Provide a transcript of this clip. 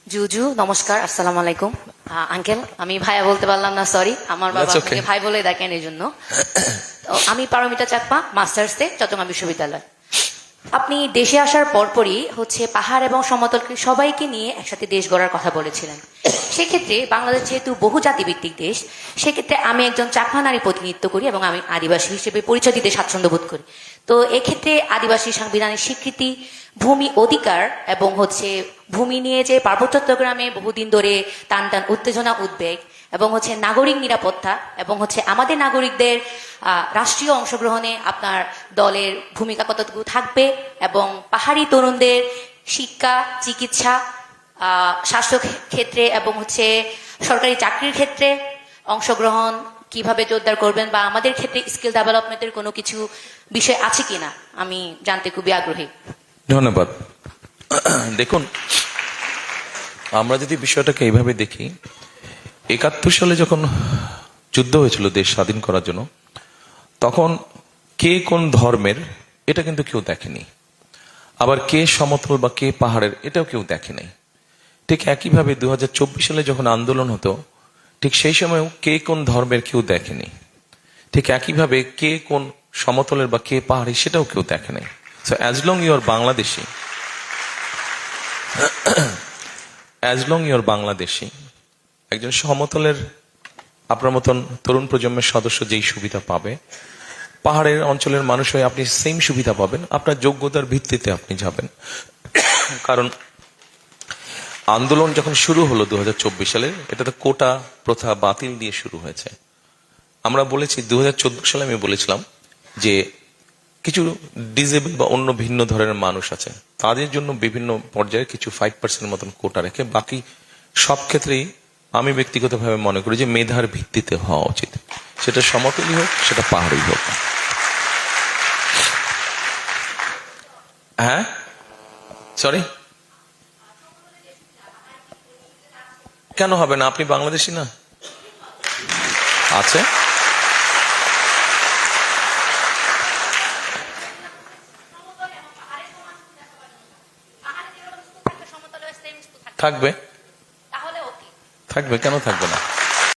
জুজু নমস্কার, আসসালামু আলাইকুম। আঙ্কেল, আমি ভাইয়া বলতে পারলাম না, সরি। আমার বাবা That's okay. আপনাকে ভাই বলে ডাকেন, এই জন্য। তো আমি পারমিতা চাকমা, মাস্টার্সে চট্টগ্রাম বিশ্ববিদ্যালয়। আপনি দেশে আসার পরপরই পাহাড় এবং সমতলকে সবাইকে নিয়ে একসাথে দেশ গড়ার কথা বলেছিলেন। সেক্ষেত্রে বাংলাদেশ যেহেতু বহু জাতিভিত্তিক দেশ, সেক্ষেত্রে আমি একজন চাকমা নারী প্রতিনিধিত্ব করি এবং আমি আদিবাসী হিসেবে পরিচয় দিতে স্বাচ্ছন্দ্য বোধ করি। তো এক্ষেত্রে আদিবাসী সাংবিধানিক স্বীকৃতি, ভূমি অধিকার এবং ভূমি নিয়ে যে পার্বত্য চট্টগ্রামে বহুদিন ধরে টান টান উত্তেজনা, উদ্বেগ এবং নাগরিক নিরাপত্তা এবং আমাদের নাগরিকদের রাষ্ট্রীয় অংশগ্রহণে আপনার দলের ভূমিকা কতটুকু থাকবে এবং পাহাড়ি তরুণদের শিক্ষা, চিকিৎসা, স্বাস্থ্য ক্ষেত্রে এবং সরকারি চাকরির ক্ষেত্রে অংশগ্রহণ কিভাবে জোরদার করবেন বা আমাদের ক্ষেত্রে স্কিল ডেভেলপমেন্টের কোনো কিছু বিষয় আছে কিনা আমি জানতে খুবই আগ্রহী। ধন্যবাদ। দেখুন, আমরা যদি বিষয়টাকে এইভাবে দেখি, ৭১ সালে যখন যুদ্ধ হয়েছিল দেশ স্বাধীন করার জন্য, তখন কে কোন ধর্মের এটা কিন্তু কেউ দেখেনি, আবার কে সমতল বা কে পাহাড়ের এটাও কেউ দেখেনি। ঠিক একইভাবে ২০২৪ সালে যখন আন্দোলন হতো, ঠিক সেই সময়ও কে কোন ধর্মের কেউ দেখেনি। ঠিক একইভাবে কে কোন সমতলের বা কে পাহাড়ি সেটাও কেউ দেখেনি। So as long your Bangladeshi, একজন সমতলের আপনার মতন তরুণ প্রজন্মের সদস্য যেই সুবিধা পাবে, পাহাড়ের অঞ্চলের মানুষ হয়ে আপনি সেম সুবিধা পাবেন। আপনার যোগ্যতার ভিত্তিতে আপনি যাবেন। কারণ আন্দোলন যখন শুরু হলো ২০২৪ সালে, এটা তো কোটা প্রথা বাতিল দিয়ে শুরু হয়েছে। আমরা বলেছি ২০১৪ সালে আমি বলেছিলাম যে কিছু ডিজেবল বা অন্য ভিন্ন ধরনের মানুষ আছে, তাদের জন্য বিভিন্ন পর্যায়ে কিছু 5% মতন কোটা রেখে বাকি সব ক্ষেত্রেই আমি ব্যক্তিগতভাবে মনে করি যে মেধার ভিত্তিতে হওয়া উচিত। সেটা সমতলই হোক, সেটা পাহাড়ি হোক। হ্যাঁ, সরি, কেন হবে না? আপনি বাংলাদেশি না? আছে, থাকবে, থাকবে, কেন থাকবে না?